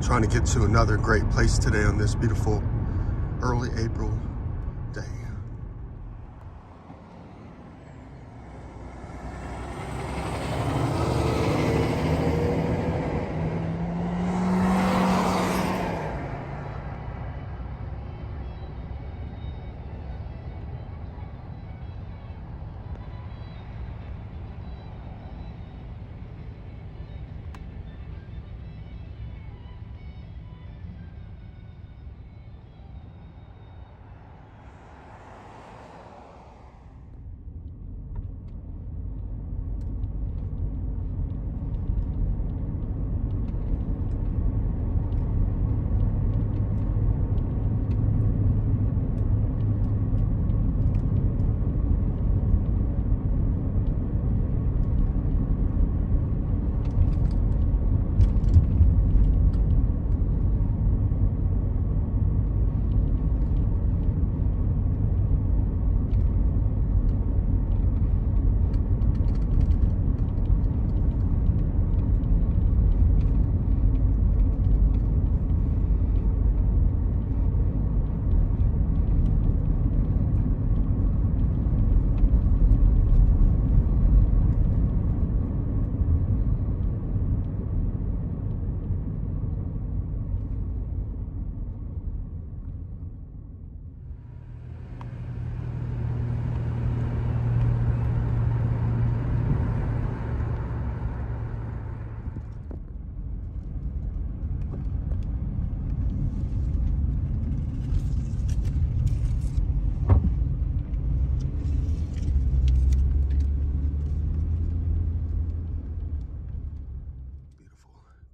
trying to get to another great place today on this beautiful early April day.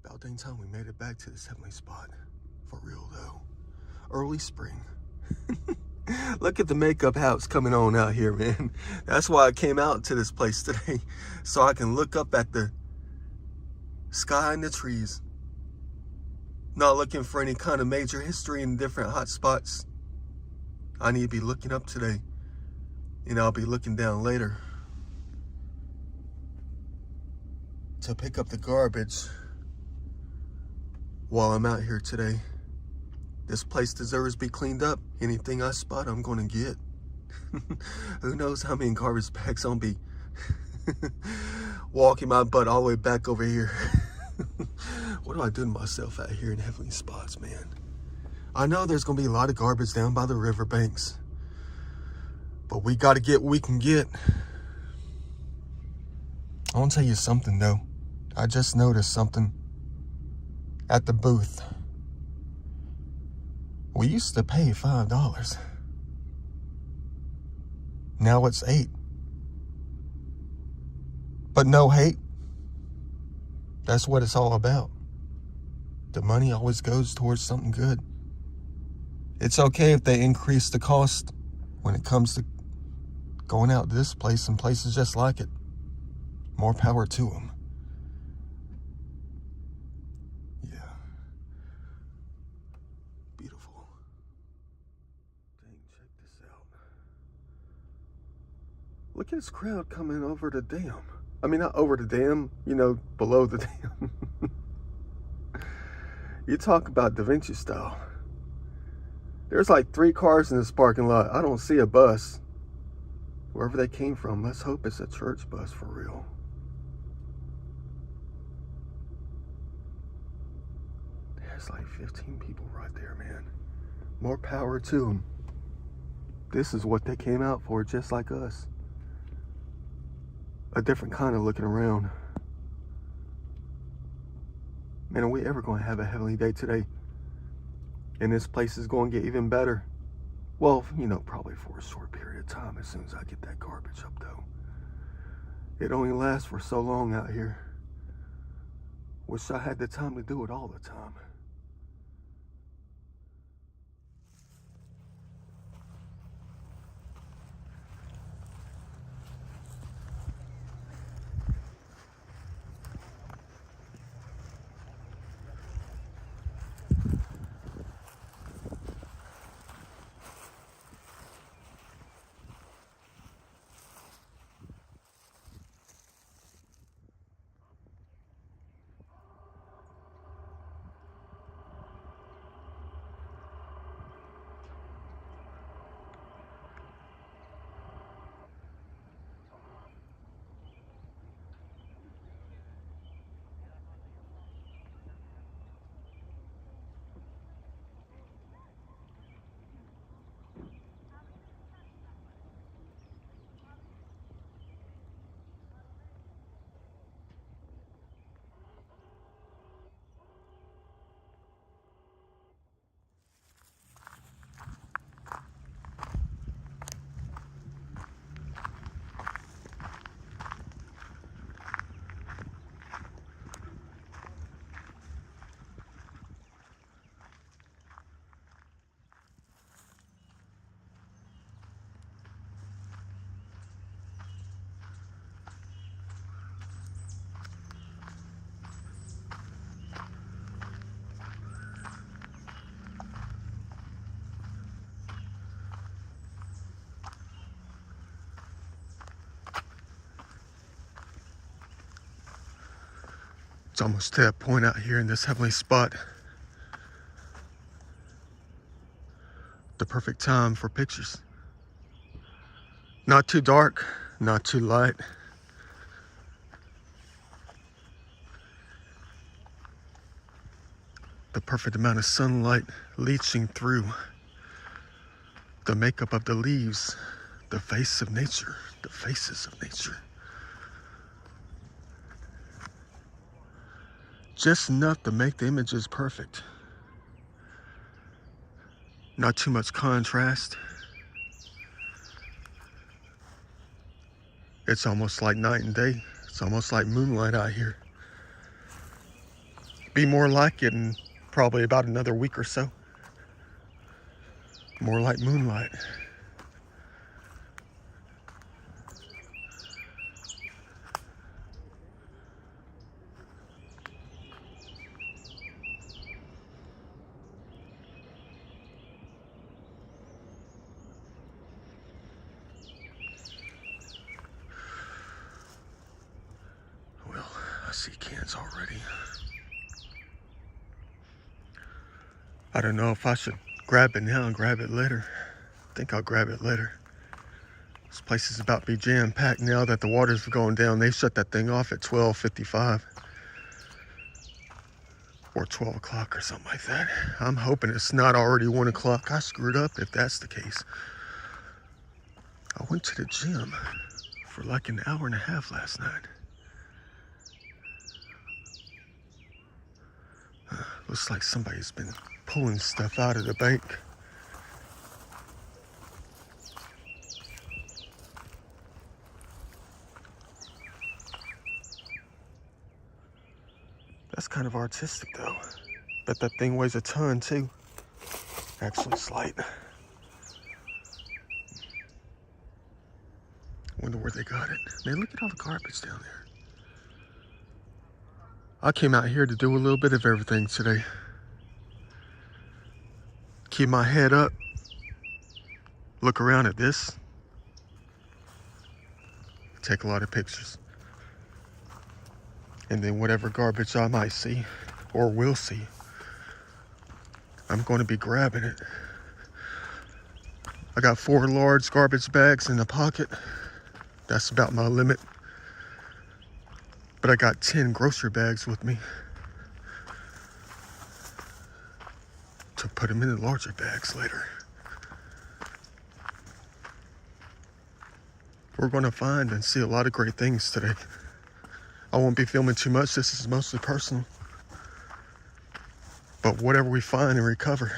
About dang time we made it back to this heavenly spot. For real though. Early spring. Look at the makeup house coming on out here, man. That's why I came out to this place today. So I can look up at the sky and the trees. Not looking for any kind of major history in different hot spots. I need to be looking up today. And I'll be looking down later. To pick up the garbage. While I'm out here today, this place deserves to be cleaned up. Anything I spot, I'm gonna get. Who knows how many garbage bags I'll be walking my butt all the way back over here. What do I do to myself out here in heavenly spots, man? I know there's gonna be a lot of garbage down by the riverbanks, but we gotta get what we can get. I wanna tell you something though. I just noticed something. At the booth, we used to pay $5. Now it's $8. But no hate. That's what it's all about. The money always goes towards something good. It's okay if they increase the cost when it comes to going out to this place and places just like it. More power to them. Beautiful. Dang, check this out. Look at this crowd coming over the dam. I mean, not over the dam, you know, below the dam. You talk about Da Vinci style. There's like 3 cars in this parking lot. I don't see a bus. Wherever they came from, let's hope it's a church bus for real. There's like 15 people right there, man. More power to them. This is what they came out for, just like us. A different kind of looking around. Man, are we ever going to have a heavenly day today? And this place is going to get even better. Well, you know, probably for a short period of time as soon as I get that garbage up, though. It only lasts for so long out here. Wish I had the time to do it all the time. It's almost to that point out here in this heavenly spot. The perfect time for pictures. Not too dark, not too light. The perfect amount of sunlight leaching through the makeup of the leaves, the face of nature, the faces of nature. Just enough to make the images perfect. Not too much contrast. It's almost like night and day. It's almost like moonlight out here. Be more like it in probably about another week or so. More like moonlight. Well, I see cans already. I don't know if I should grab it now and grab it later. I think I'll grab it later. This place is about to be jam-packed now that the water's going down. They shut that thing off at 12:55 or 12 o'clock or something like that. I'm hoping it's not already 1 o'clock. I screwed up if that's the case. I went to the gym for like an hour and a half last night. Looks like somebody's been pulling stuff out of the bank. That's kind of artistic though. Bet that thing weighs a ton too. Actually slight. Wonder where they got it. Man, look at all the garbage down there. I came out here to do a little bit of everything today. Keep my head up. Look around at this. Take a lot of pictures. And then whatever garbage I might see or will see, I'm going to be grabbing it. I got 4 large garbage bags in the pocket. That's about my limit. But I got 10 grocery bags with me to put them in the larger bags later. We're going to find and see a lot of great things today. I won't be filming too much. This is mostly personal. But whatever we find and recover,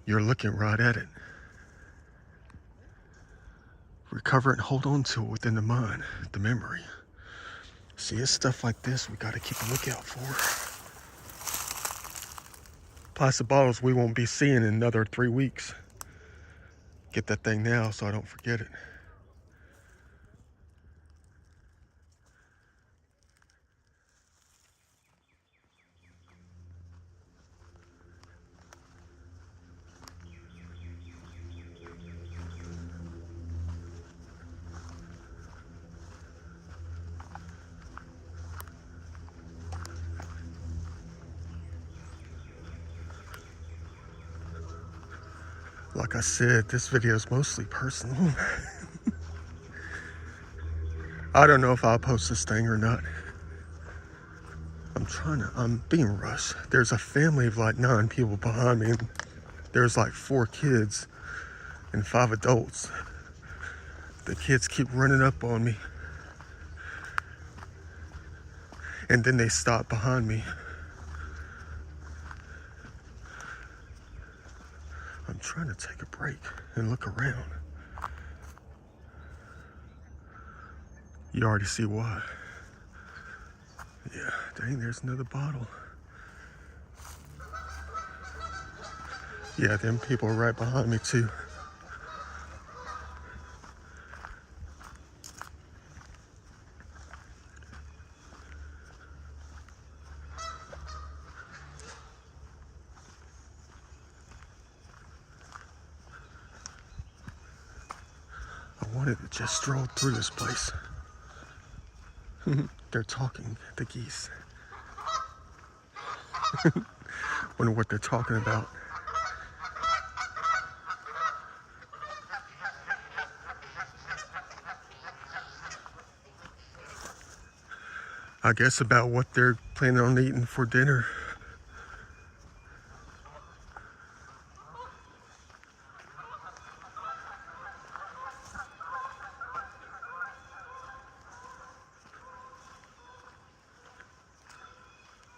you're looking right at it. Recover it and hold on to it within the mind, the memory. See, it's stuff like this we got to keep a lookout for. Plastic bottles we won't be seeing in another 3 weeks. Get that thing now so I don't forget it. Like I said, this video is mostly personal. I don't know if I'll post this thing or not. I'm being rushed. There's a family of like 9 people behind me, and there's like 4 kids and 5 adults. The kids keep running up on me, and then they stop behind me. I'm trying to take a break and look around. You already see why. Yeah, dang, there's another bottle. Yeah, them people are right behind me too. I wanted to just stroll through this place. They're talking, the geese. Wonder what they're talking about. I guess about what they're planning on eating for dinner.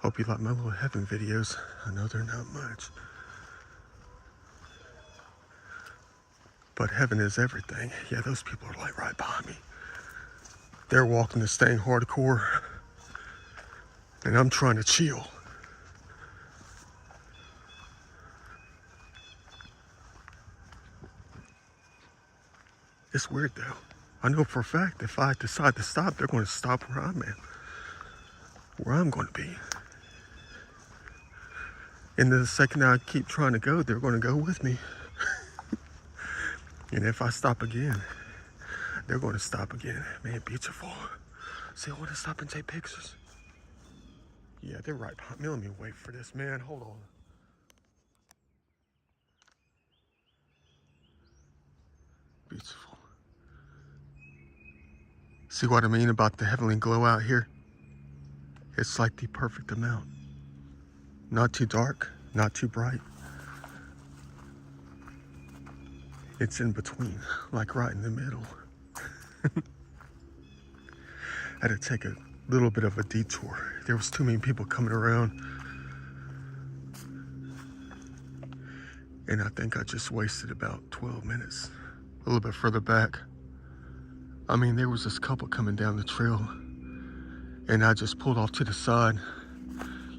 Hope you like my little heaven videos. I know they're not much. But heaven is everything. Yeah, those people are like right behind me. They're walking this thing hardcore. And I'm trying to chill. It's weird though. I know for a fact if I decide to stop, they're going to stop where I'm at. Where I'm going to be. And then the second I keep trying to go, they're going to go with me. And if I stop again, they're going to stop again. Man, beautiful. See, I want to stop and take pictures. Yeah, they're right behind me. Let me wait for this, man. Hold on. Beautiful. See what I mean about the heavenly glow out here? It's like the perfect amount. Not too dark, not too bright. It's in between, like right in the middle. I had to take a little bit of a detour. There was too many people coming around. And I think I just wasted about 12 minutes. A little bit further back. I mean, there was this couple coming down the trail. And I just pulled off to the side.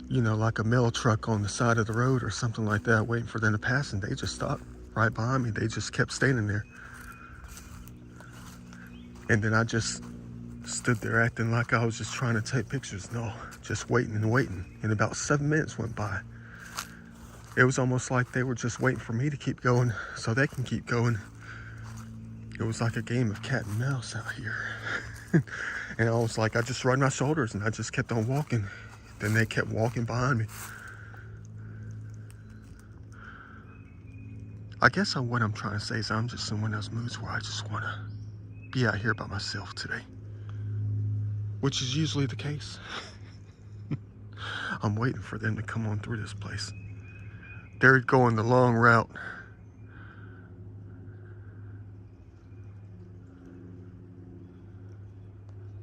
You know, like a mail truck on the side of the road or something like that, waiting for them to pass. And they just stopped right behind me. They just kept standing there. And then I just stood there acting like I was just trying to take pictures. No, just waiting and waiting. And about 7 minutes went by. It was almost like they were just waiting for me to keep going so they can keep going. It was like a game of cat and mouse out here. And I was like, I just shrugged my shoulders and I just kept on walking. Then they kept walking behind me. I guess what I'm trying to say is I'm just in one of those moods where I just want to be out here by myself today. Which is usually the case. I'm waiting for them to come on through this place. They're going the long route.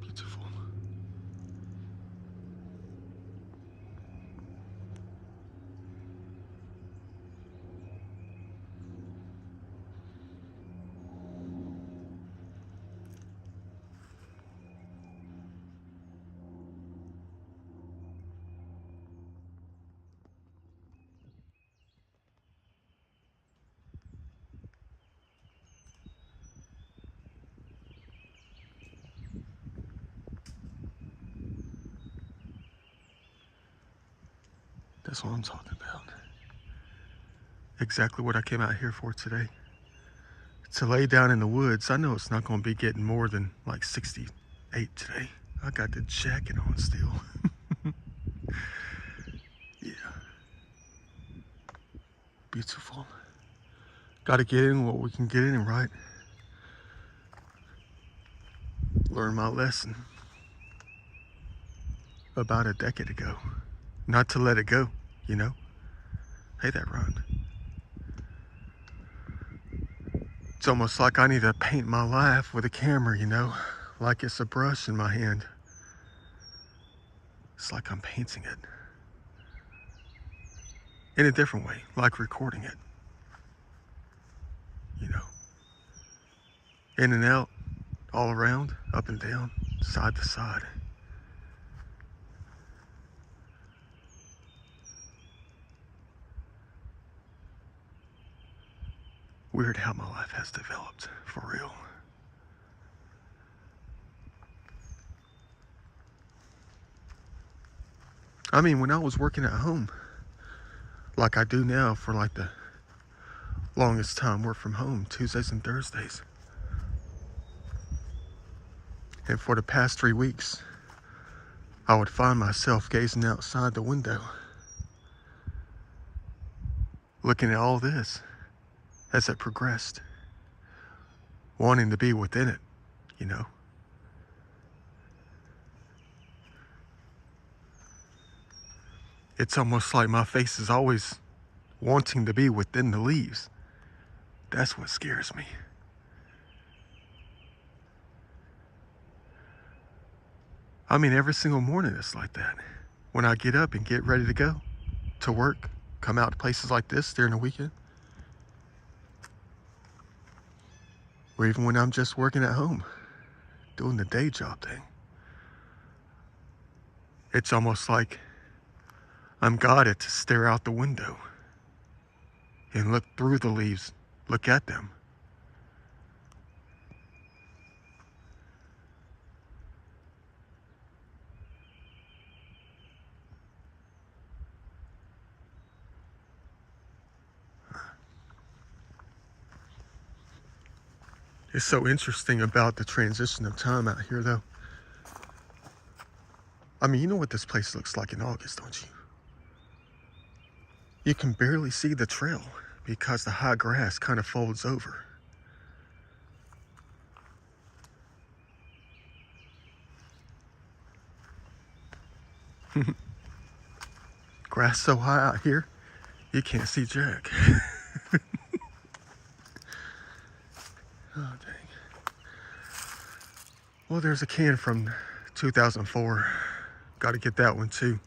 Beautiful. That's what I'm talking about. Exactly what I came out here for today. To lay down in the woods. I know it's not going to be getting more than like 68 today. I got the jacket on still. Yeah. Beautiful. Got to get in what we can get in, right? Learned my lesson about a decade ago. Not to let it go, you know? Hey, that rhymed. It's almost like I need to paint my life with a camera, you know? Like it's a brush in my hand. It's like I'm painting it. In a different way, like recording it. You know? In and out, all around, up and down, side to side. Weird how my life has developed, for real. I mean, when I was working at home, like I do now for like the longest time, work from home, Tuesdays and Thursdays. And for the past 3 weeks, I would find myself gazing outside the window, looking at all this as it progressed, wanting to be within it, you know. It's almost like my face is always wanting to be within the leaves. That's what scares me. I mean, every single morning it's like that. When I get up and get ready to go to work, come out to places like this during the weekend, or even when I'm just working at home, doing the day job thing. It's almost like I'm guided to stare out the window and look through the leaves, look at them. It's so interesting about the transition of time out here, though. I mean, you know what this place looks like in August, don't you? You can barely see the trail because the high grass kind of folds over. Grass so high out here, you can't see jack. Oh, dang. Well, there's a can from 2004. Got to get that one too.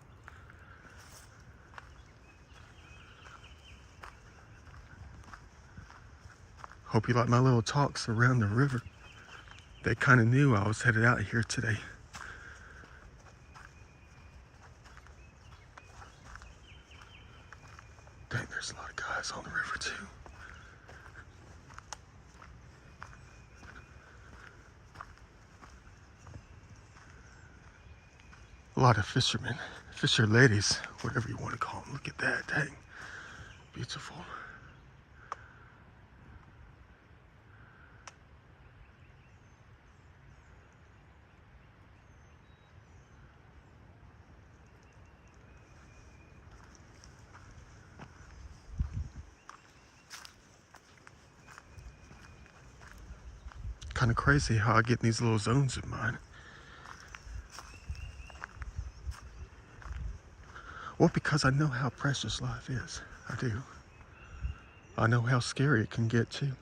Hope you like my little talks around the river. They kind of knew I was headed out here today. Dang, there's a lot of guys on the river too. A lot of fishermen, fisher ladies, whatever you want to call them. Look at that, dang. Beautiful. Kind of crazy how I get in these little zones of mine. Well, because I know how precious life is. I do. I know how scary it can get too.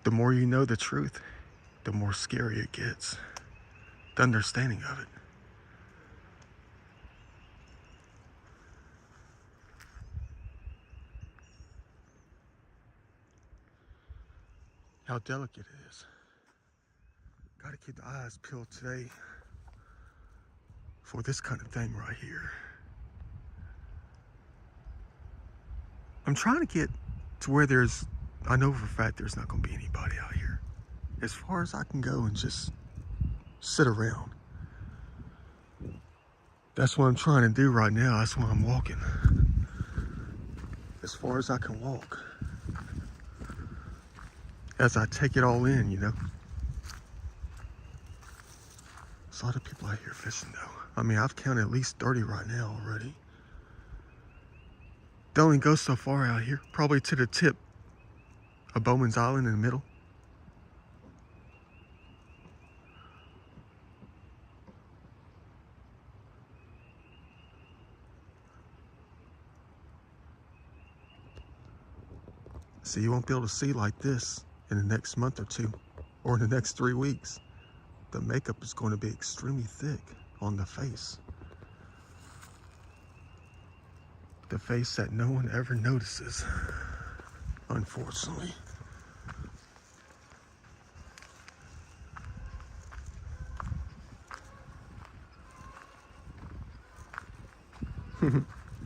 The more you know the truth, the more scary it gets. The understanding of it. How delicate it is. Gotta keep the eyes peeled today for this kind of thing right here. I'm trying to get to where I know for a fact there's not gonna be anybody out here. As far as I can go and just sit around. That's what I'm trying to do right now. That's why I'm walking. As far as I can walk. As I take it all in, you know. There's a lot of people out here fishing though. I mean, I've counted at least 30 right now already. They only go so far out here, probably to the tip of Bowman's Island in the middle. So you won't be able to see like this in the next month or two, or in the next 3 weeks. The makeup is going to be extremely thick on the face. The face that no one ever notices, unfortunately.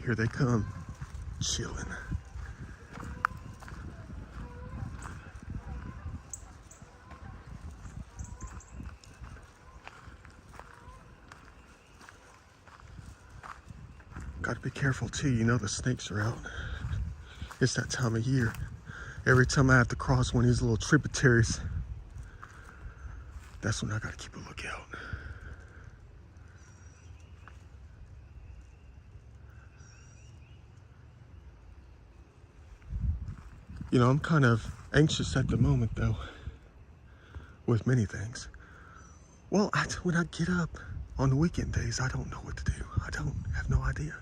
Here they come, chilling. Got to be careful too, you know the snakes are out. It's that time of year. Every time I have to cross one of these little tributaries, that's when I got to keep a lookout. You know, I'm kind of anxious at the moment, though, with many things. Well, when I get up on the weekend days, I don't know what to do. I don't have no idea.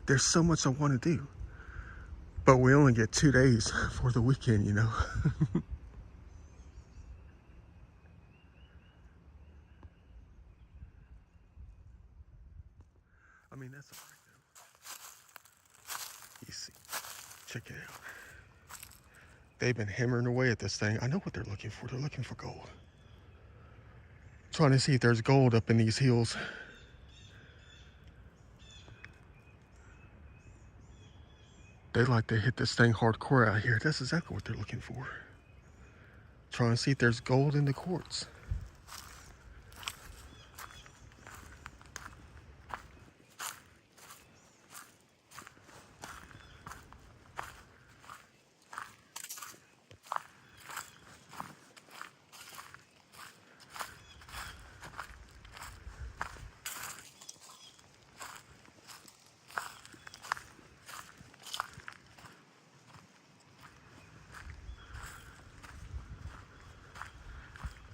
There's so much I want to do. But we only get 2 days for the weekend, you know. I mean, that's all right, though. You see, check it out. They've been hammering away at this thing. I know what they're looking for. They're looking for gold. Trying to see if there's gold up in these hills. They like to hit this thing hardcore out here. That's exactly what they're looking for. Trying to see if there's gold in the quartz.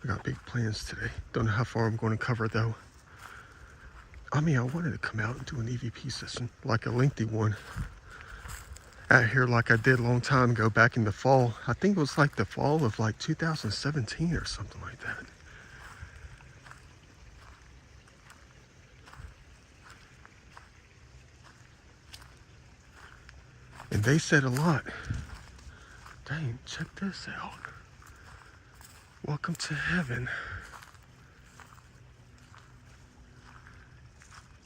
I got big plans today. Don't know how far I'm going to cover, though. I mean, I wanted to come out and do an EVP session, like a lengthy one, out here like I did a long time ago back in the fall. I think it was like the fall of like 2017 or something like that. And they said a lot. Dang, check this out. Welcome to heaven.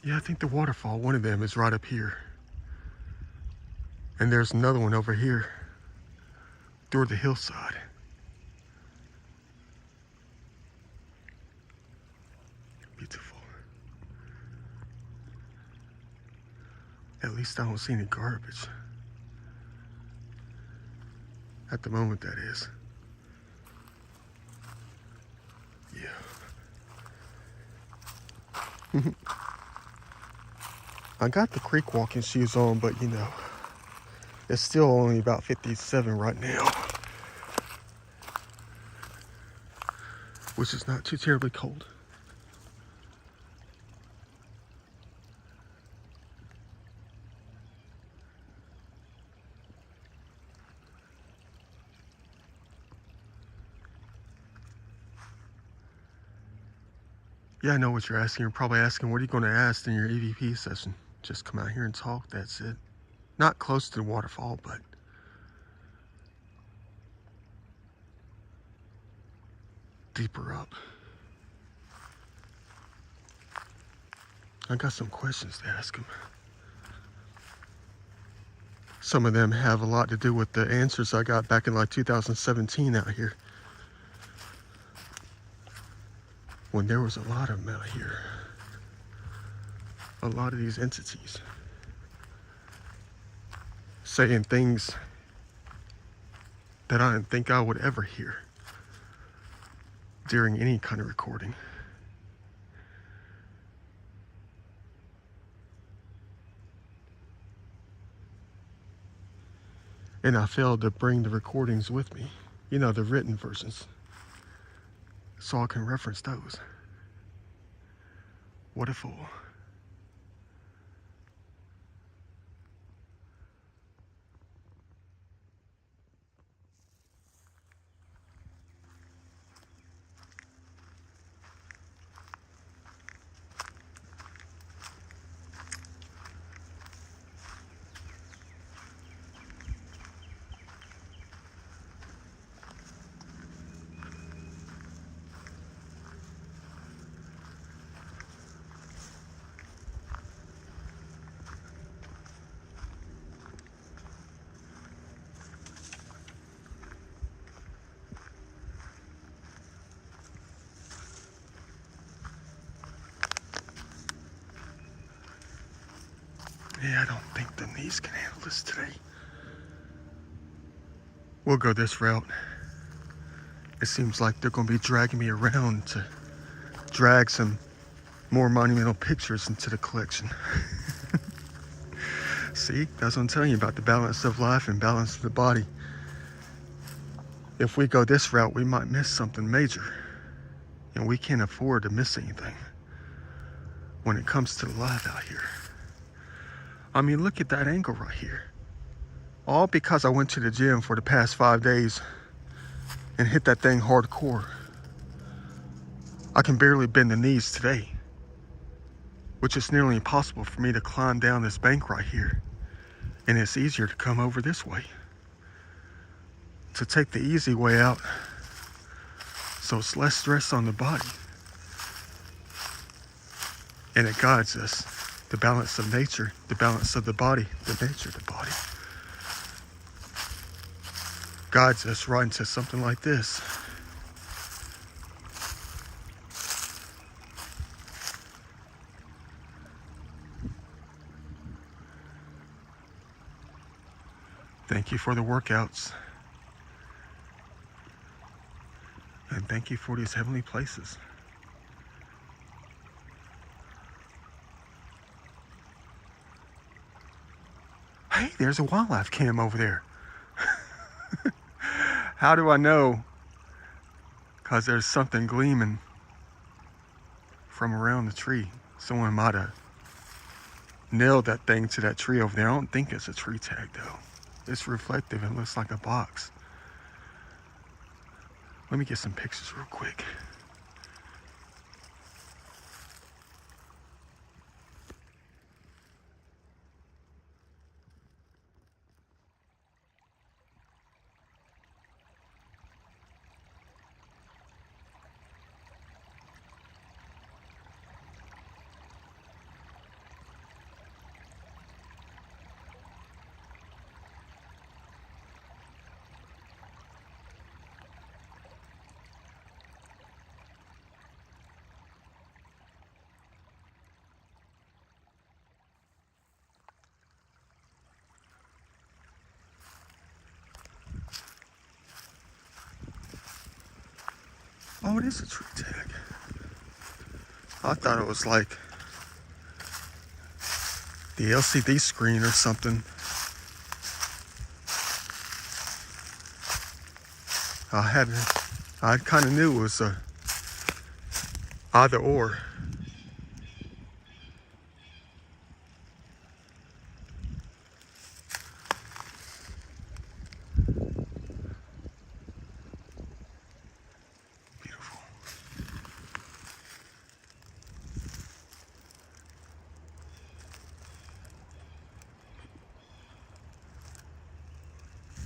Yeah, I think the waterfall, one of them is right up here. And there's another one over here toward the hillside. Beautiful. At least I don't see any garbage. At the moment, that is. Yeah. I got the creek walking shoes on, but you know, it's still only about 57 right now, which is not too terribly cold. Yeah, I know what you're asking. You're probably asking, what are you going to ask in your EVP session? Just come out here and talk, that's it. Not close to the waterfall, but deeper up. I got some questions to ask them. Some of them have a lot to do with the answers I got back in like 2017 out here, when there was a lot of them out here. A lot of these entities saying things that I didn't think I would ever hear during any kind of recording. And I failed to bring the recordings with me, you know, the written versions, so I can reference those. What a fool. Yeah, I don't think the knees can handle this today. We'll go this route. It seems like they're going to be dragging me around to drag some more monumental pictures into the collection. See, that's what I'm telling you about the balance of life and balance of the body. if we go this route, we might miss something major. And we can't afford to miss anything when it comes to the life out here. I mean, look at that angle right here. All because I went to the gym for the past 5 days and hit that thing hardcore. I can barely bend the knees today, which is nearly impossible for me to climb down this bank right here. And it's easier to come over this way, to take the easy way out, so it's less stress on the body. And it guides us, the balance of nature, the balance of the body, the nature of the body. Guides us right into something like this. Thank you for the workouts. And thank you for these heavenly places. Hey, there's a wildlife cam over there. How do I know? Because there's something gleaming from around the tree. Someone might have nailed that thing to that tree over there. I don't think it's a tree tag though. It's reflective and looks like a box. Let me get some pictures real quick. Oh, it is a tree tag. I thought it was like the LCD screen or something. I kind of knew it was a either or. Beautiful.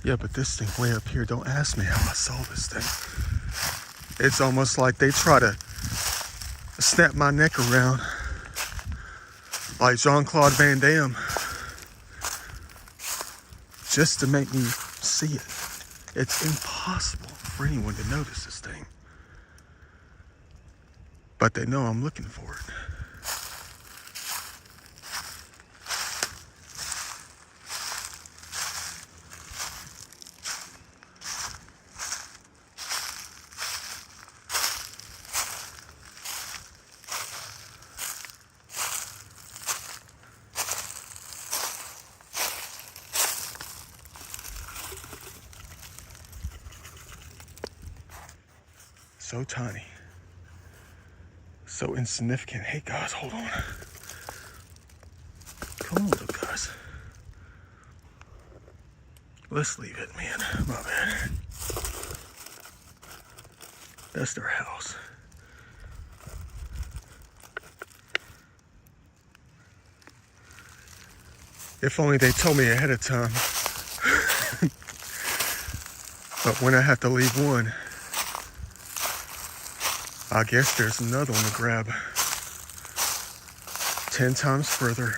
Yeah, but this thing way up here, don't ask me how I saw this thing. It's almost like they try to snap my neck around like Jean-Claude Van Damme just to make me see it. It's impossible for anyone to notice this thing. But they know I'm looking for it. So tiny. So insignificant. Hey guys, hold on. Come on, little guys. Let's leave it, man. My bad. That's their house. If only they told me ahead of time. But when I have to leave one, I guess there's another one to grab 10 times further.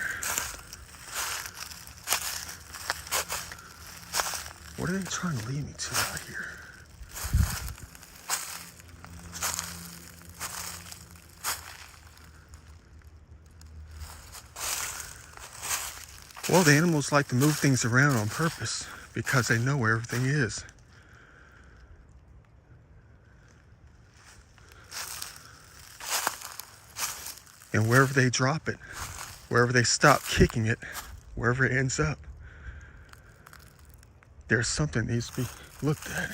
What are they trying to lead me to out here? Well, the animals like to move things around on purpose because they know where everything is. And wherever they drop it, wherever they stop kicking it, wherever it ends up, there's something that needs to be looked at.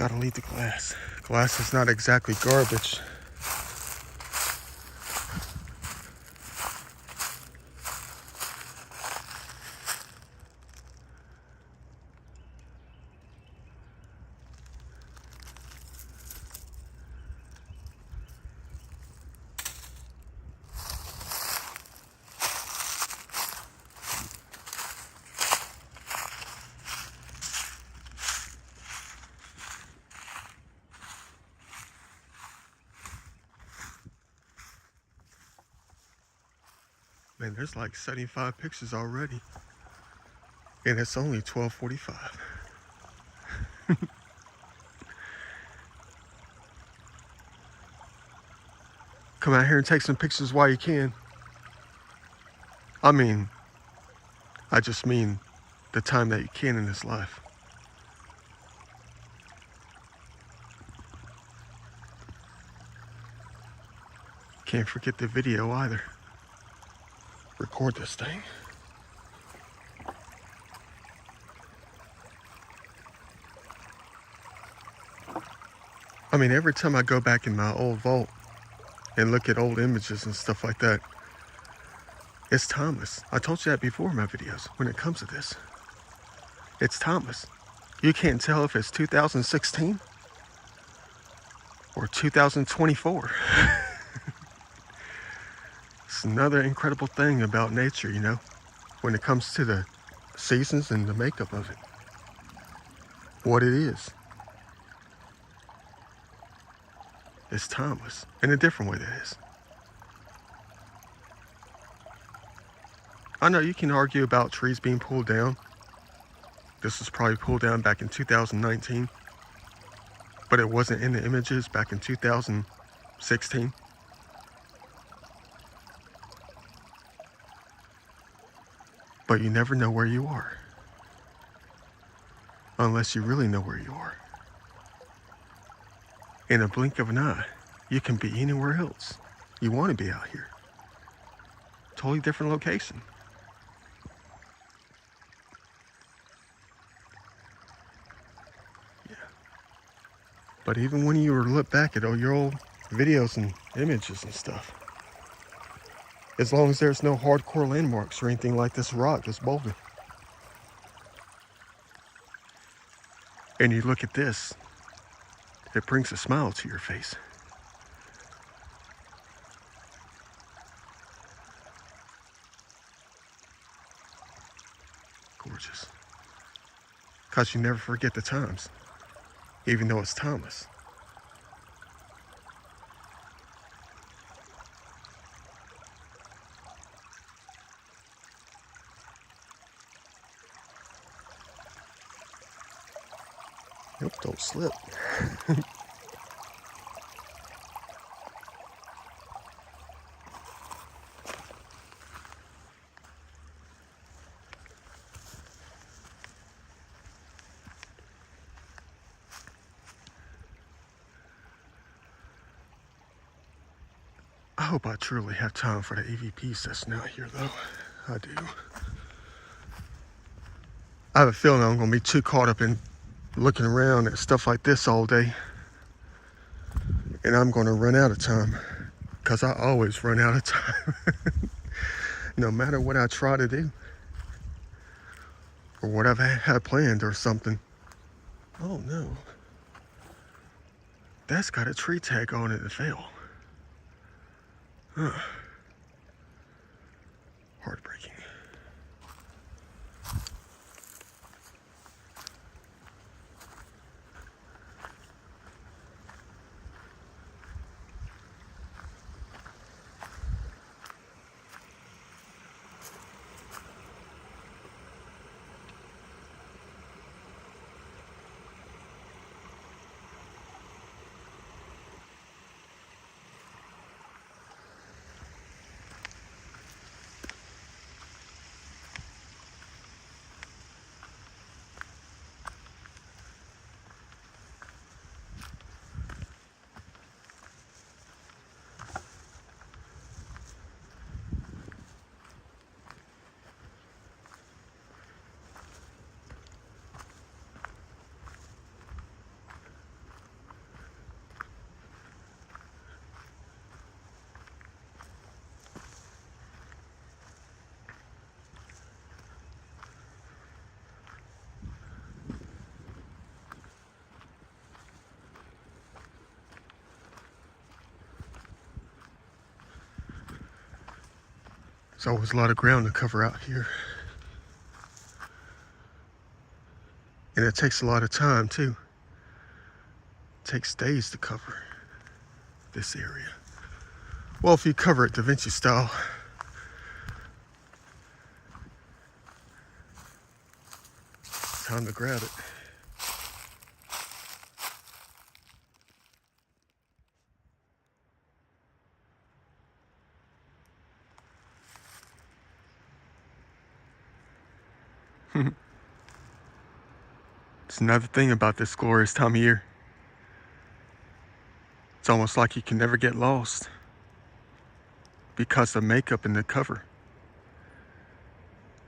Gotta leave the glass. Glass is not exactly garbage. Man, there's like 75 pictures already. And it's only 12:45. Come out here and take some pictures while you can. I just mean the time that you can in this life. Can't forget the video either. Record this thing. Every time I go back in my old vault and look at old images and stuff like that, it's timeless. I told you that before in my videos. When it comes to this, it's timeless. You can't tell if it's 2016 or 2024. It's another incredible thing about nature, when it comes to the seasons and the makeup of it. What it is. It's timeless in a different way, that is. I know you can argue about trees being pulled down. This was probably pulled down back in 2019, but it wasn't in the images back in 2016. But you never know where you are, unless you really know where you are. In a blink of an eye, you can be anywhere else. You want to be out here. Totally different location. Yeah. But even when you look back at all your old videos and images and stuff, as long as there's no hardcore landmarks or anything like this rock, this boulder, and you look at this, it brings a smile to your face. Gorgeous. Because you never forget the times, even though it's timeless. Nope, don't slip. I hope I truly have time for the EVP session out here, though. I do. I have a feeling I'm going to be too caught up in looking around at stuff like this all day, and I'm going to run out of time, because I always run out of time. No matter what I try to do, or what I've had planned or something. Oh no, that's got a tree tag on it that fell. Huh. Heartbreaking. There's always a lot of ground to cover out here. And it takes a lot of time too. It takes days to cover this area. Well, if you cover it Da Vinci style. Time to grab it. It's another thing about this glorious time of year. It's almost like you can never get lost because the makeup in the cover,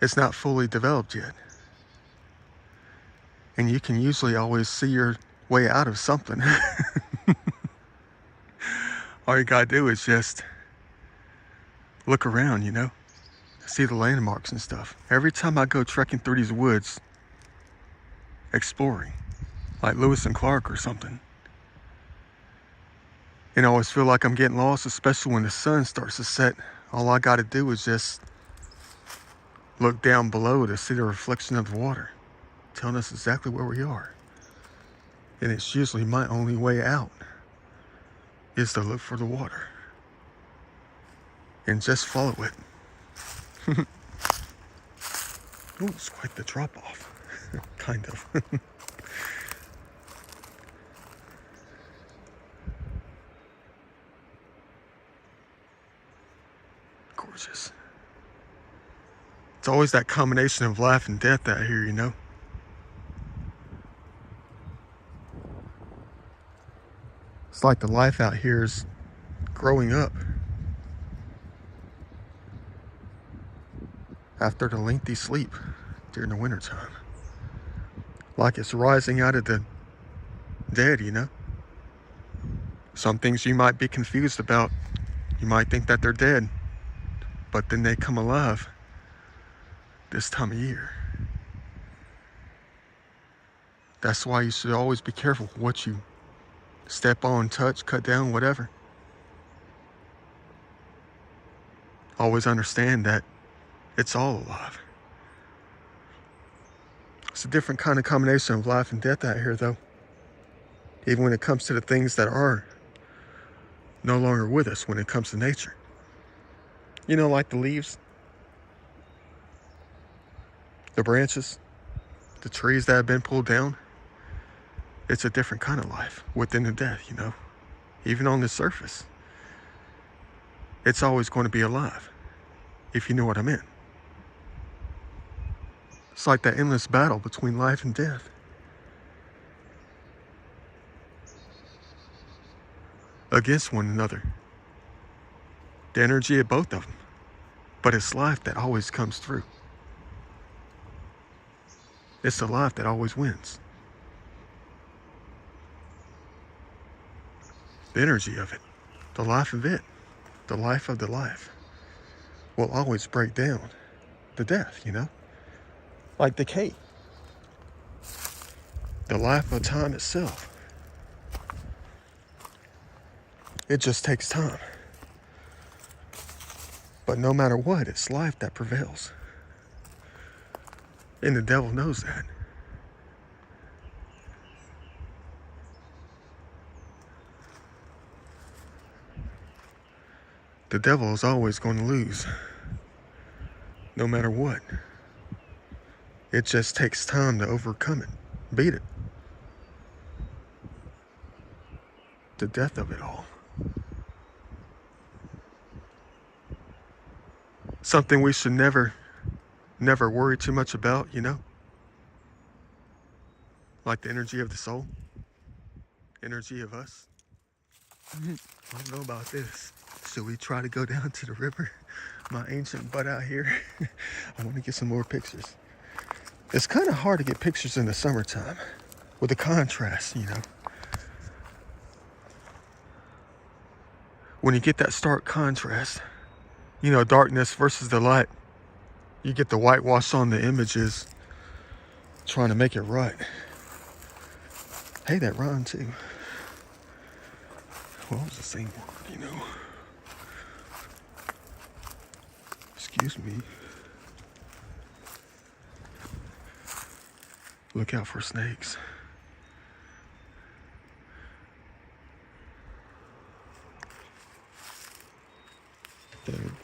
it's not fully developed yet. And you can usually always see your way out of something. All you gotta do is just look around, you know, see the landmarks and stuff. Every time I go trekking through these woods, exploring, like Lewis and Clark or something, and I always feel like I'm getting lost, especially when the sun starts to set. All I gotta do is just look down below to see the reflection of the water, telling us exactly where we are. And it's usually my only way out is to look for the water and just follow it. Oh, it's quite the drop off. Kind of. Gorgeous. It's always that combination of life and death out here, you know. It's like the life out here is growing up after the lengthy sleep during the wintertime. Like it's rising out of the dead, you know. Some things you might be confused about. You might think that they're dead, but then they come alive this time of year. That's why you should always be careful what you step on, touch, cut down, whatever. Always understand that it's all alive. It's a different kind of combination of life and death out here, though. Even when it comes to the things that are no longer with us, when it comes to nature. You know, like the leaves, the branches, the trees that have been pulled down. It's a different kind of life within the death, you know. Even on the surface, it's always going to be alive, if you know what I mean. It's like that endless battle between life and death. Against one another. The energy of both of them. But it's life that always comes through. It's the life that always wins. The energy of it, the life of it, the life of the life, will always break down the death, you know? Like decay. The life of time itself. It just takes time. But no matter what, it's life that prevails. And the devil knows that. The devil is always going to lose. No matter what. It just takes time to overcome it. Beat it. The death of it all. Something we should never worry too much about, you know? Like the energy of the soul. Energy of us. I don't know about this. Should we try to go down to the river? My ancient butt out here. I want to get some more pictures. It's kind of hard to get pictures in the summertime with the contrast, you know. When you get that stark contrast, you know, darkness versus the light, you get the whitewash on the images, trying to make it right. Hey, that rhymed too. Well, it was the same word, you know. Excuse Excuse me. Look out for snakes. There we go.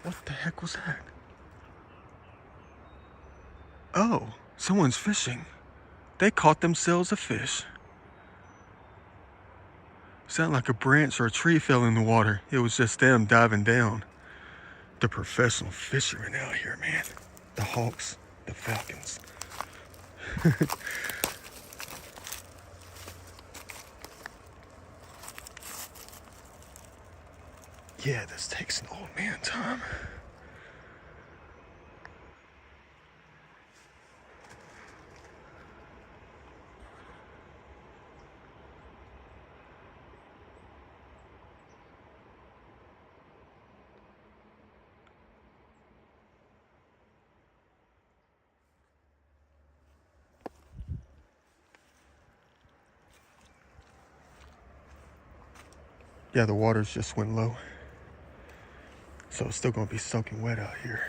What the heck was that? Oh, someone's fishing. They caught themselves a fish. Sounded like a branch or a tree fell in the water. It was just them diving down. The professional fishermen out here, man. The hawks, the falcons. Yeah, this takes an old man time. Yeah, the waters just went low. So it's still gonna be soaking wet out here.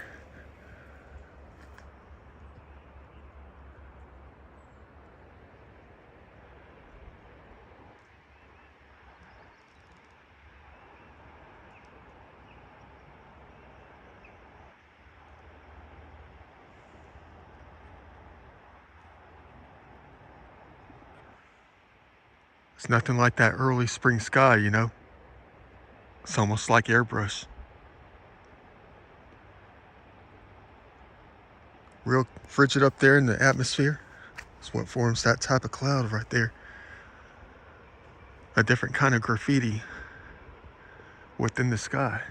It's nothing like that early spring sky, you know? It's almost like airbrush. Real frigid up there in the atmosphere. It's what forms that type of cloud right there. A different kind of graffiti within the sky.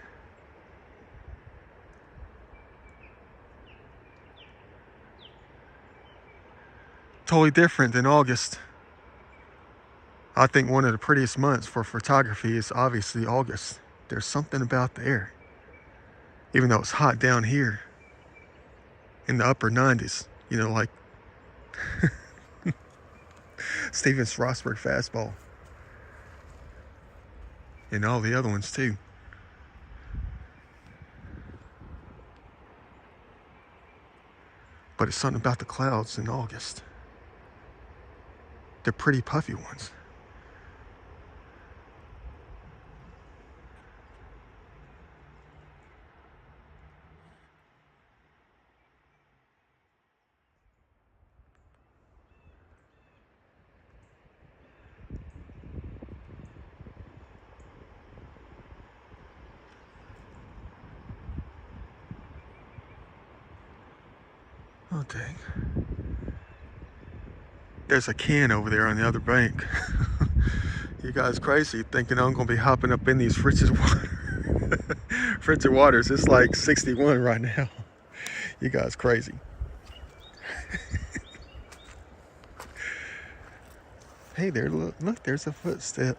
Totally different than August. I think one of the prettiest months for photography is obviously August. There's something about the air. Even though it's hot down here in the upper 90s, you know, like Steven Strasburg fastball. And all the other ones too. But it's something about the clouds in August. They're pretty puffy ones. Oh, dang. There's a can over there on the other bank. You guys crazy thinking I'm gonna be hopping up in these frigid waters. It's like 61 right now. You guys crazy. Hey there, look, there's a footstep.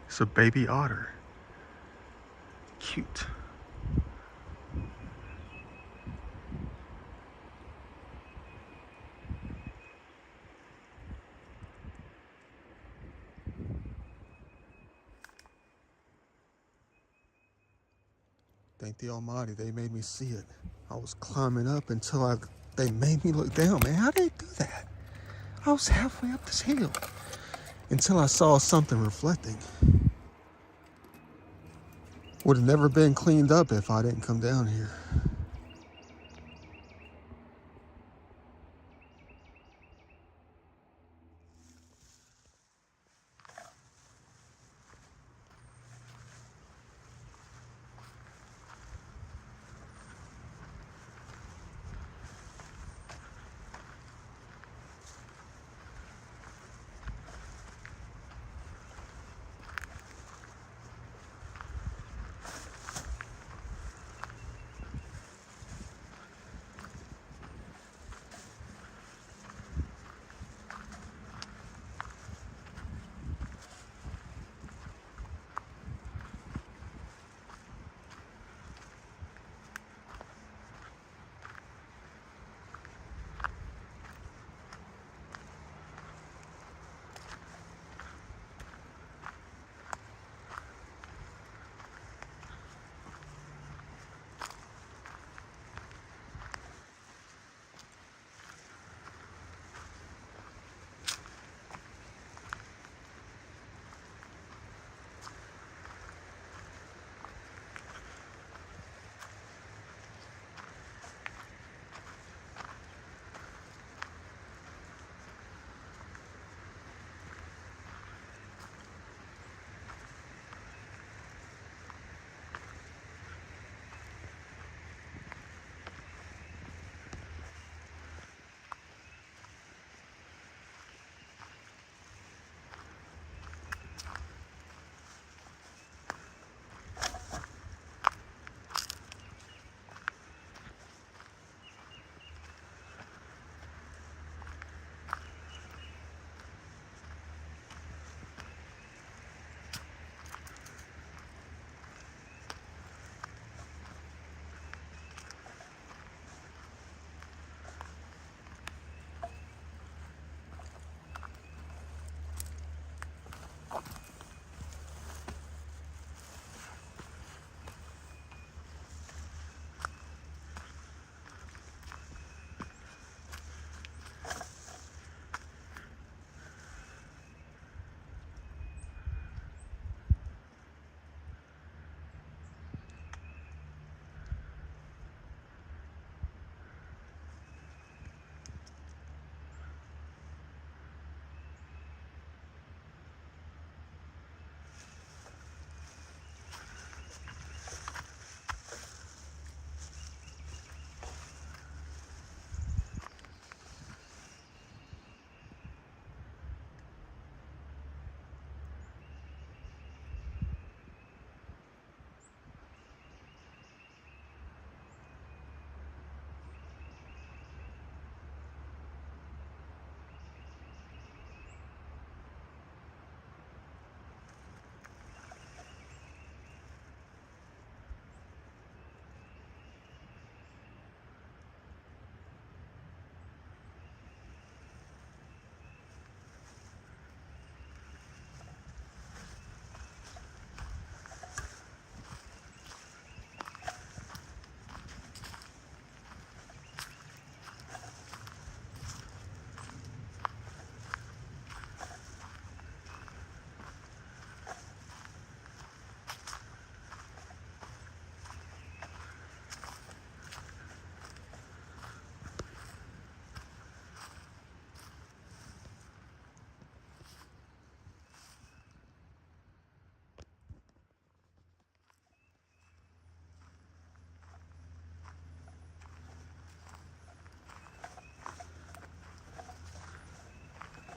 It's a baby otter. Cute. Thank the Almighty, they made me see it. I was climbing up until they made me look down, man. How did they do that? I was halfway up this hill until I saw something reflecting. Would have never been cleaned up if I didn't come down here.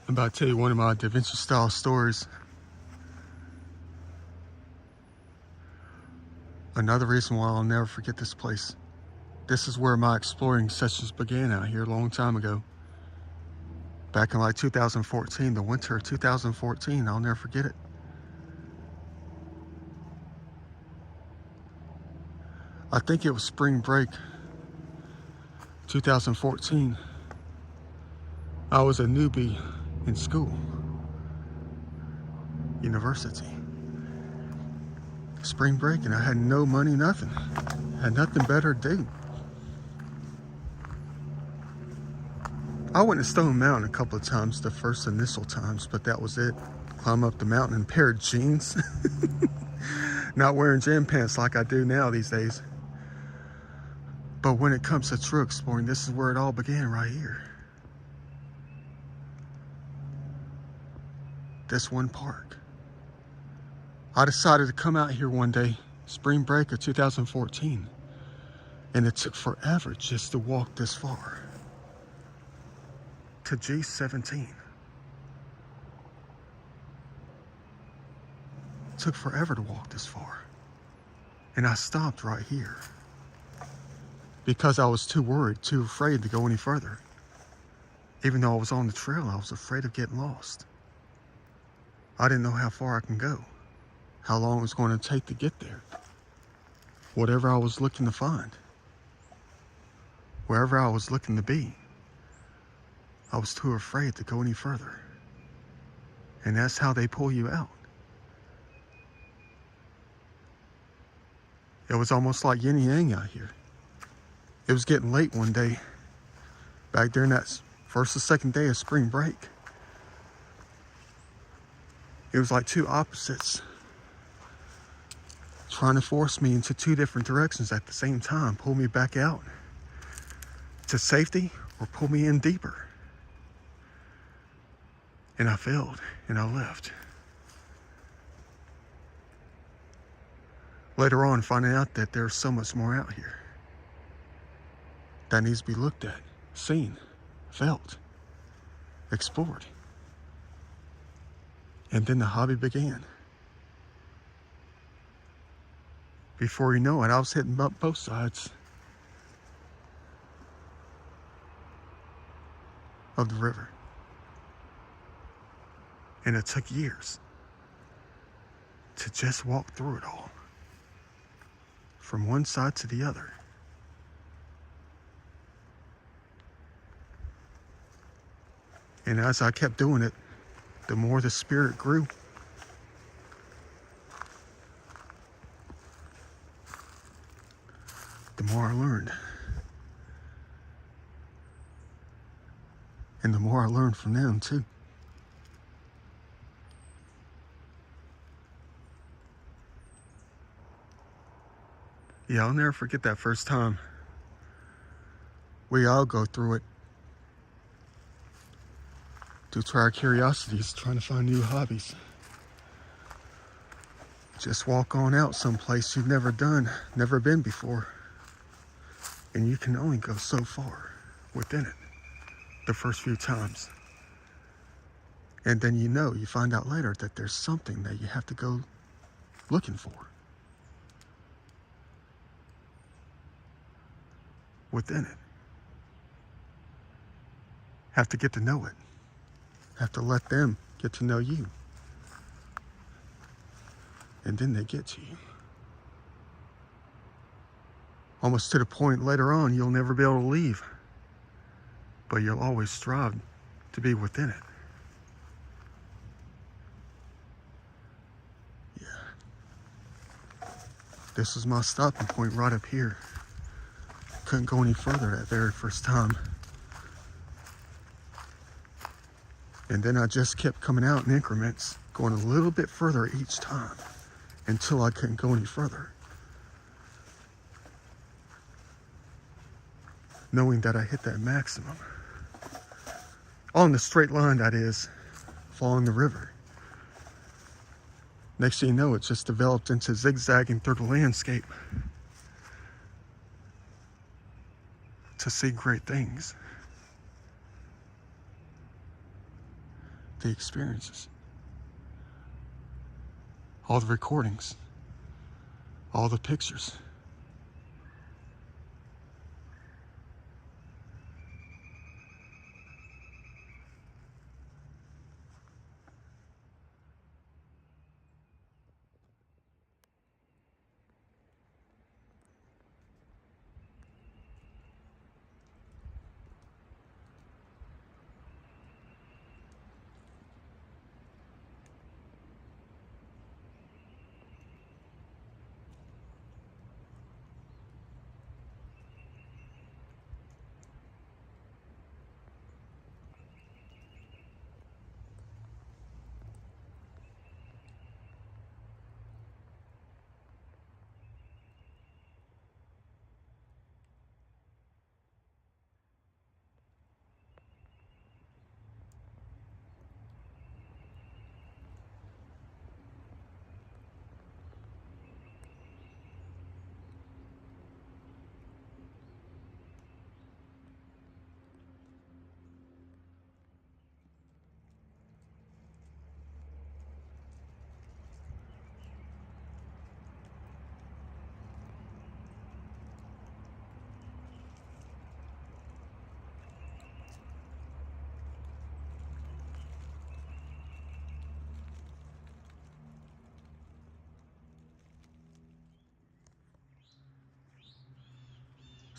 I'm about to tell you one of my Da Vinci style stories. Another reason why I'll never forget this place. This is where my exploring sessions began out here a long time ago. Back in like 2014, the winter of 2014, I'll never forget it. I think it was spring break, 2014. I was a newbie in school, university. Spring break, and I had no money, nothing. Had nothing better to do. I went to Stone Mountain a couple of times, the first initial times, but that was it. Climb up the mountain in a pair of jeans. Not wearing gym pants like I do now these days. But when it comes to true exploring, this is where it all began, right here. This one park. I decided to come out here one day, spring break of 2014, and it took forever just to walk this far. To G17. It took forever to walk this far. And I stopped right here. Because I was too worried, too afraid to go any further. Even though I was on the trail, I was afraid of getting lost. I didn't know how far I can go. How long it was going to take to get there. Whatever I was looking to find. Wherever I was looking to be. I was too afraid to go any further. And that's how they pull you out. It was almost like yin and yang out here. It was getting late one day, back during that first or second day of spring break. It was like two opposites trying to force me into two different directions at the same time, pull me back out to safety or pull me in deeper. And I failed, and I left. Later on, finding out that there's so much more out here that needs to be looked at, seen, felt, explored. And then the hobby began. Before you know it, I was hitting up both sides of the river. And it took years to just walk through it all, from one side to the other. And as I kept doing it, the more the spirit grew. The more I learned. And the more I learned from them too. Yeah, I'll never forget that first time. We all go through it. Due to our curiosities, trying to find new hobbies. Just walk on out someplace you've never done, never been before. And you can only go so far within it the first few times. And then you find out later that there's something that you have to go looking for within it. Have to get to know it. Have to let them get to know you. And then they get to you. Almost to the point later on you'll never be able to leave. But you'll always strive to be within it. Yeah. This is my stopping point right up here. Couldn't go any further that very first time. And then I just kept coming out in increments, going a little bit further each time until I couldn't go any further. Knowing that I hit that maximum. On the straight line, that is, following the river. Next thing you know, it just developed into zigzagging through the landscape to see great things. The experiences, all the recordings, all the pictures.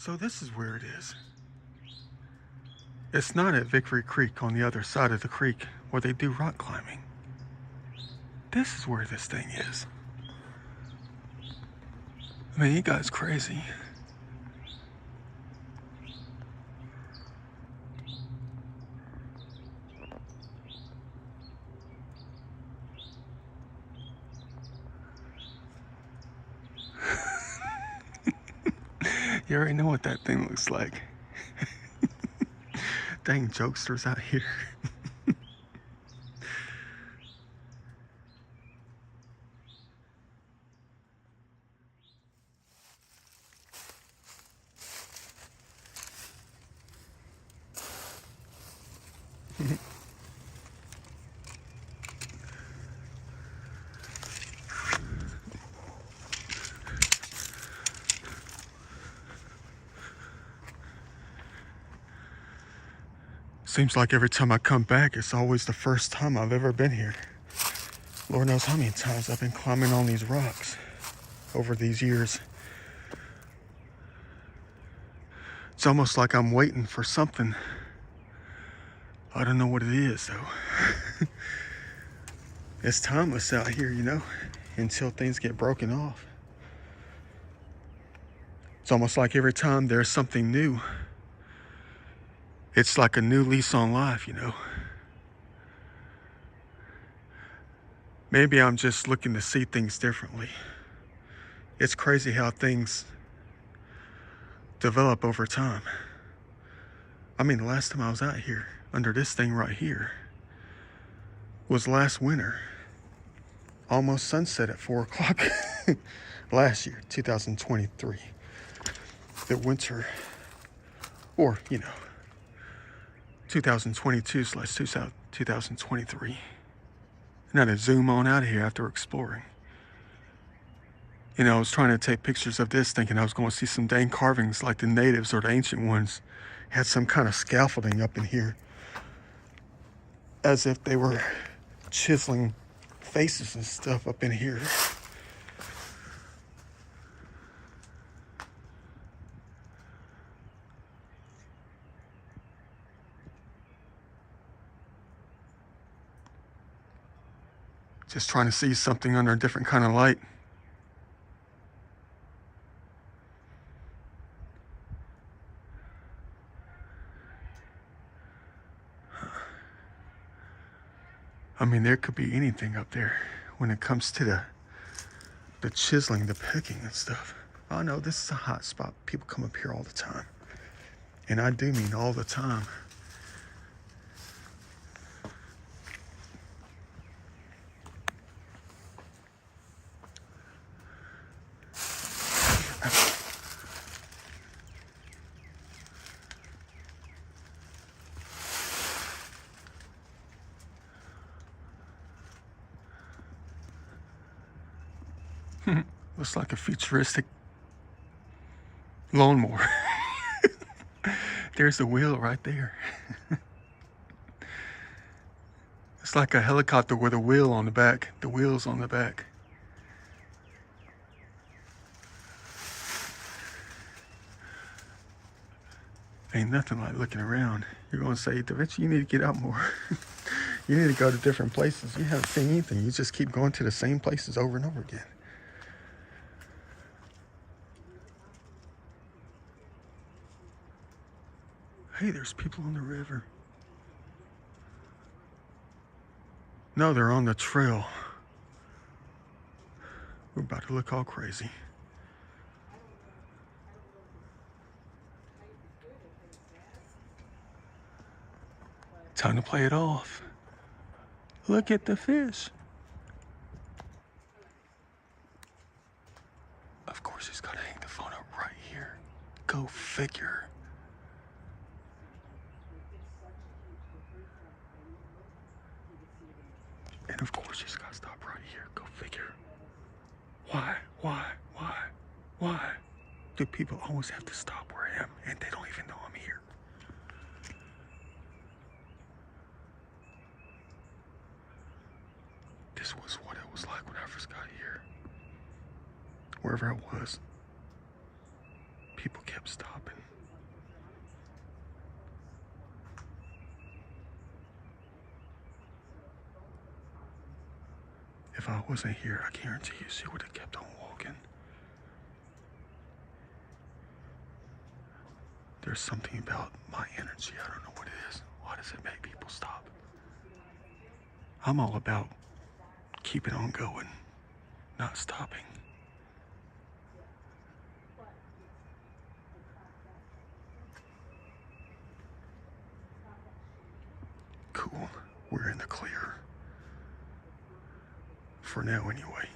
So this is where it is. It's not at Victory Creek on the other side of the creek where they do rock climbing. This is where this thing is. I mean, you guys crazy. You already know what that thing looks like. Dang jokesters out here. Seems like every time I come back, it's always the first time I've ever been here. Lord knows how many times I've been climbing on these rocks over these years. It's almost like I'm waiting for something. I don't know what it is, though. It's timeless out here, you know, until things get broken off. It's almost like every time there's something new, it's like a new lease on life, you know. Maybe I'm just looking to see things differently. It's crazy how things develop over time. I mean, the last time I was out here, under this thing right here, was last winter. Almost sunset at 4 o'clock. Last year, 2023. The winter, or, you know, 2022/2023. And I had to zoom on out of here after exploring. You know, I was trying to take pictures of this thinking I was going to see some dang carvings like the natives or the ancient ones had some kind of scaffolding up in here. As if they were chiseling faces and stuff up in here. Just trying to see something under a different kind of light. I mean, there could be anything up there when it comes to the chiseling, the picking and stuff. I know this is a hot spot. People come up here all the time. And I do mean all the time. Looks like a futuristic lawnmower. There's the wheel right there. It's like a helicopter with a wheel on the back. The wheel's on the back. Ain't nothing like looking around. You're going to say, Da Vinci, you need to get out more. You need to go to different places. You haven't seen anything. You just keep going to the same places over and over again. Hey, there's people on the river. No, they're on the trail. We're about to look all crazy. Time to play it off. Look at the fish. Of course he's gotta hang the phone up right here. Go figure. And of course he's gotta stop right here. Go figure. Why? Do people always have to stop where I am and they don't even know I'm here? This was what it was like when I first got here. Wherever I was, people kept stopping. If I wasn't here, I guarantee you she would have kept on walking. There's something about my energy, I don't know what it is. Why does it make people stop? I'm all about keeping on going, not stopping. Cool, we're in the clear. For now, anyway.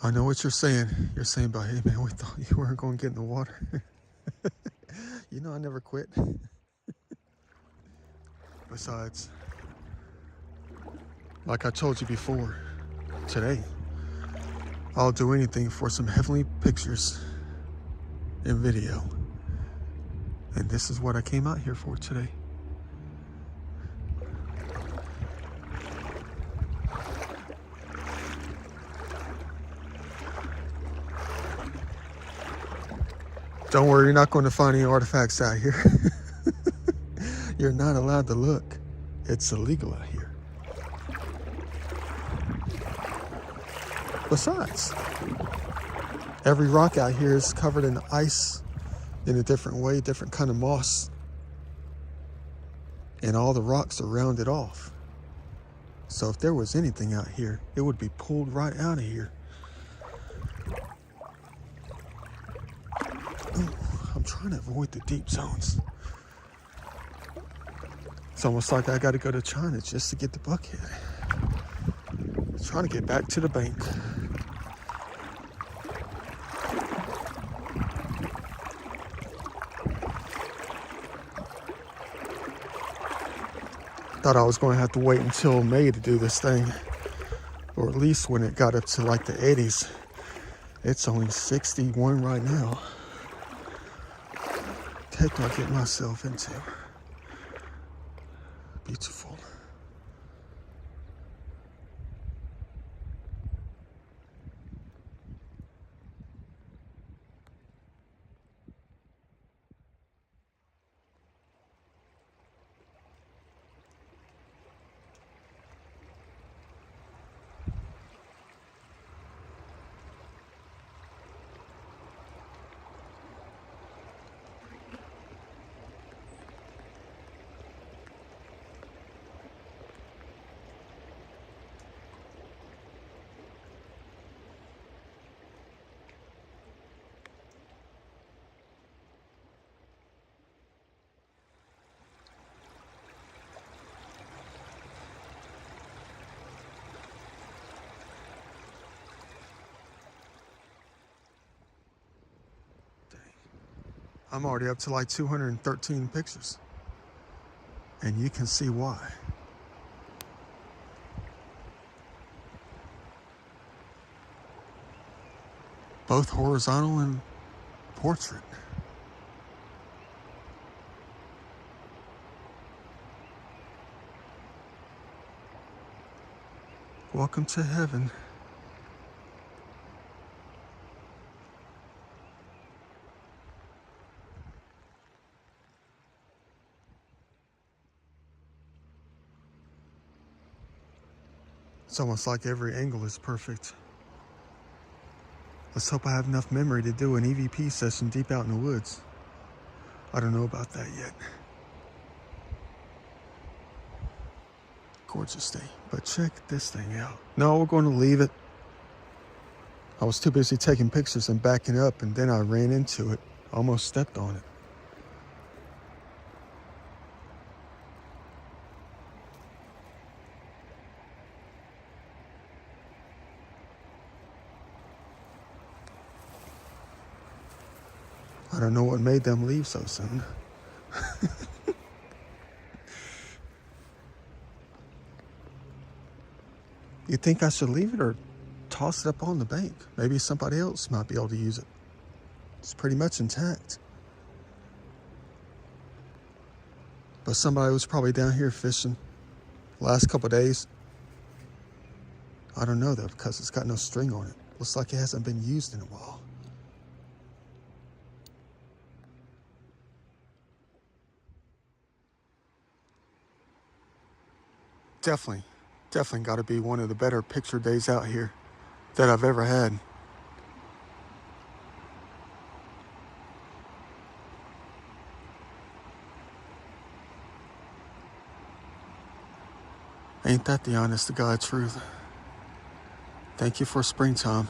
I know what you're saying. You're saying about, hey man, we thought you weren't going to get in the water. You know I never quit. Besides, like I told you before, today, I'll do anything for some heavenly pictures and video. And this is what I came out here for today. Don't worry, you're not going to find any artifacts out here. You're not allowed to look. It's illegal out here. Besides, every rock out here is covered in ice in a different way, different kind of moss. And all the rocks are rounded off. So if there was anything out here, it would be pulled right out of here. I'm trying to avoid the deep zones. It's almost like I got to go to China just to get the bucket. I'm trying to get back to the bank. Thought I was going to have to wait until May to do this thing, or at least when it got up to like the 80s. It's only 61 right now. Heck do I get myself into? Beautiful. I'm already up to like 213 pictures. And you can see why. Both horizontal and portrait. Welcome to heaven. It's almost like every angle is perfect. Let's hope I have enough memory to do an EVP session deep out in the woods. I don't know about that yet. Gorgeous day, but check this thing out. No, we're going to leave it. I was too busy taking pictures and backing up, and then I ran into it. Almost stepped on it. I don't know what made them leave so soon. You think I should leave it or toss it up on the bank? Maybe somebody else might be able to use it. It's pretty much intact. But somebody was probably down here fishing last couple of days. I don't know though, because it's got no string on it. Looks like it hasn't been used in a while. Definitely got to be one of the better picture days out here that I've ever had. Ain't that the honest to God truth? Thank you for springtime.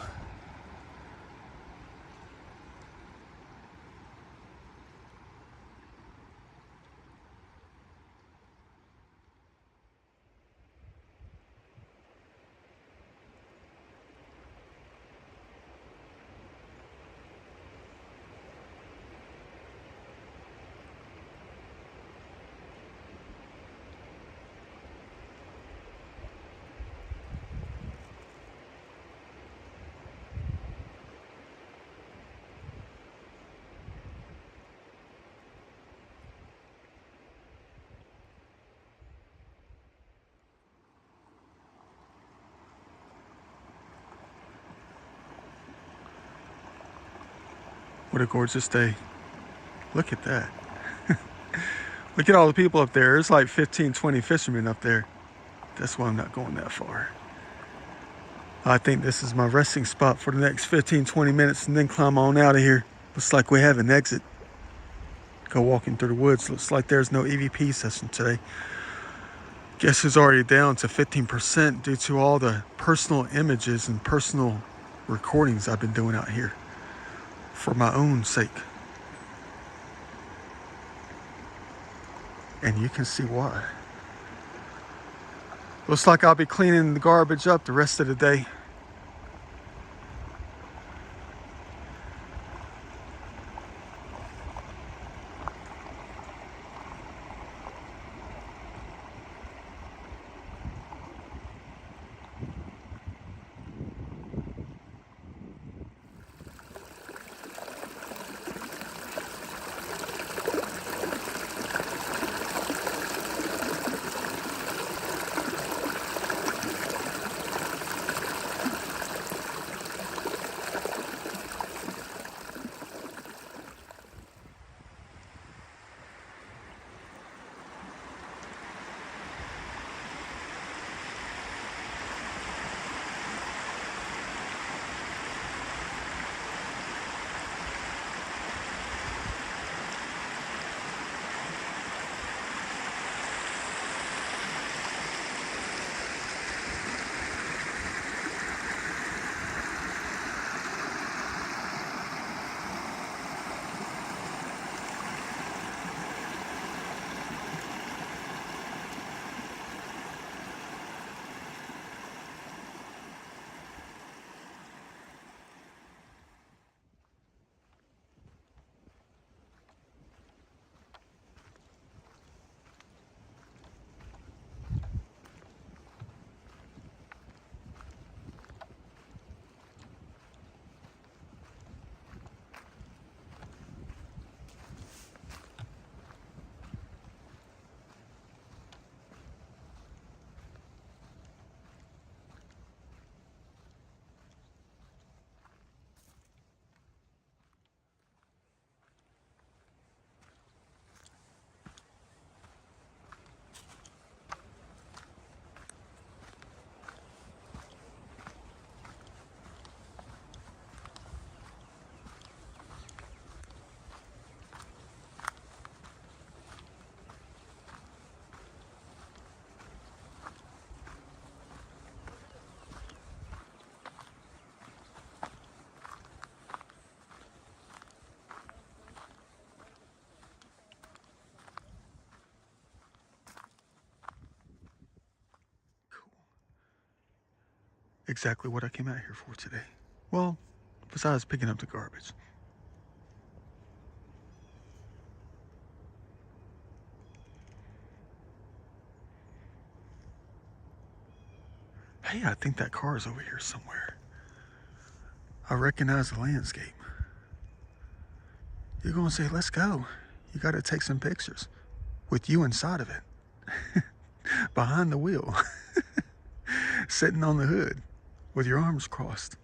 What a gorgeous day. Look at that. Look at all the people up there. There's like 15, 20 fishermen up there. That's why I'm not going that far. I think this is my resting spot for the next 15, 20 minutes and then climb on out of here. Looks like we have an exit. Go walking through the woods. Looks like there's no EVP session today. Guess who's already down to 15% due to all the personal images and personal recordings I've been doing out here for my own sake. And you can see why. Looks like I'll be cleaning the garbage up the rest of the day. exactly what I came out here for today. Well, besides picking up the garbage. Hey, I think that car is over here somewhere. I recognize the landscape. You're gonna say, let's go. You gotta take some pictures with you inside of it. Behind the wheel. Sitting on the hood with your arms crossed.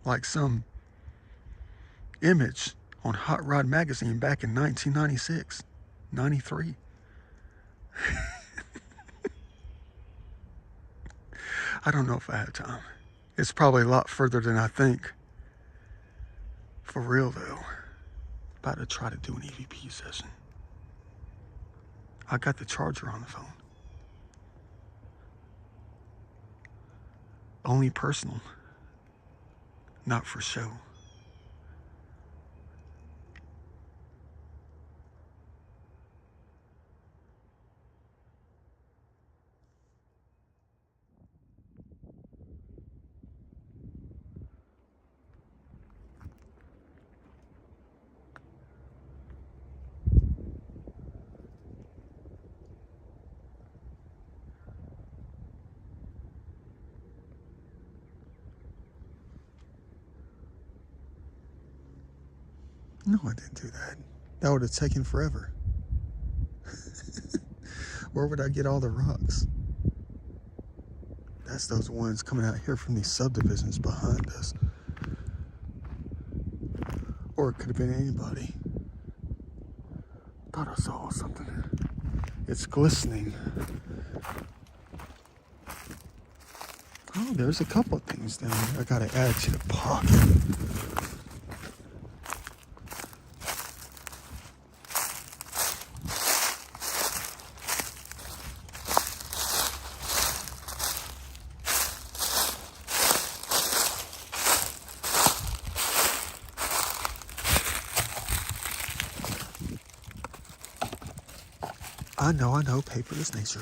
Like some image on Hot Rod magazine back in 1996, 93. I don't know if I have time. It's probably a lot further than I think. For real though, about to try to do an EVP session. I got the charger on the phone. Only personal, not for show. No, I didn't do that. That would have taken forever. Where would I get all the rocks? That's those ones coming out here from these subdivisions behind us. Or it could have been anybody. Thought I saw something. It's glistening. Oh, there's a couple of things down there I gotta add to the pocket. I know, paper is nature.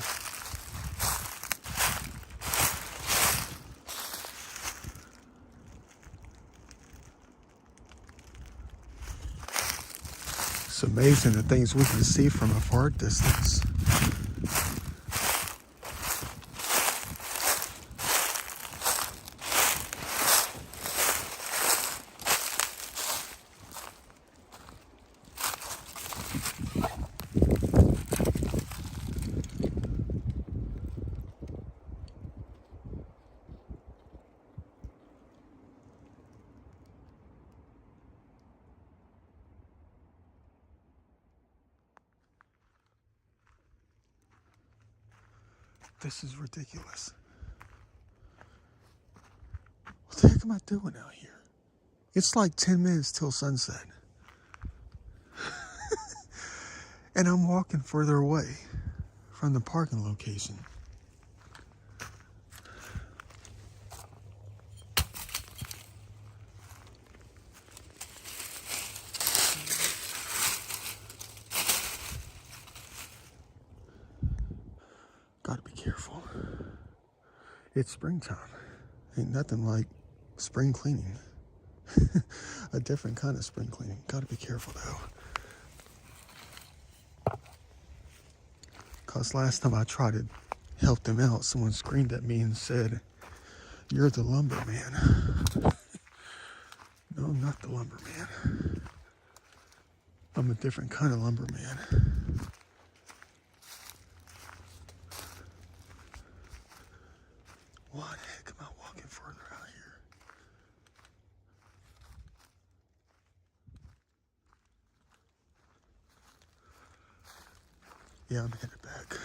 It's amazing the things we can see from a far distance. This is ridiculous. What the heck am I doing out here? It's like 10 minutes till sunset. And I'm walking further away from the parking location. Gotta be careful. It's springtime. Ain't nothing like spring cleaning. A different kind of spring cleaning. Gotta be careful though. Cause last time I tried to help them out, someone screamed at me and said, "You're the lumber man." No, I'm not the lumber man. I'm a different kind of lumber man. Why the heck am I walking further out here? Yeah, I'm headed back.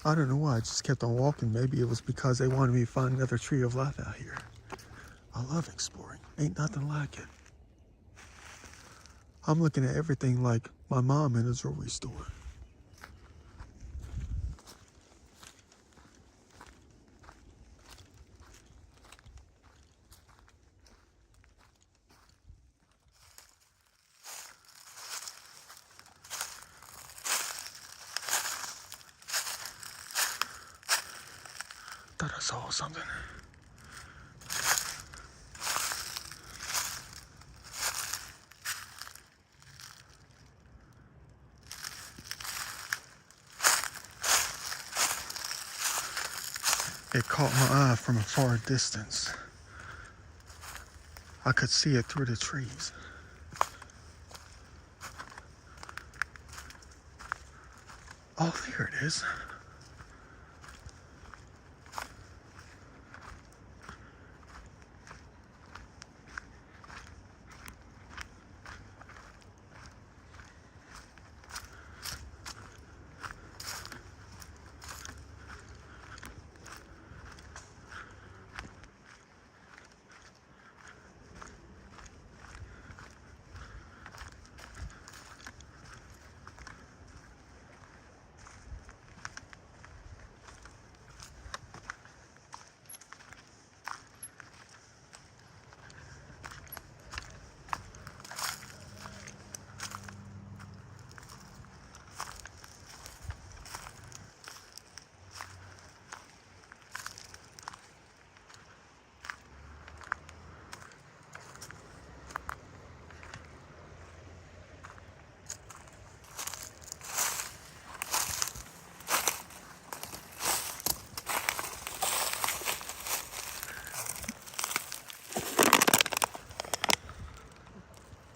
I don't know why, I just kept on walking. Maybe it was because they wanted me to find another tree of life out here. I love exploring. Ain't nothing like it. I'm looking at everything like my mom in a jewelry store. thought I saw something. It caught my eye from a far distance. I could see it through the trees. Oh, there it is.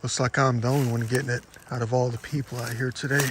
Looks like I'm the only one getting it out of all the people out here today.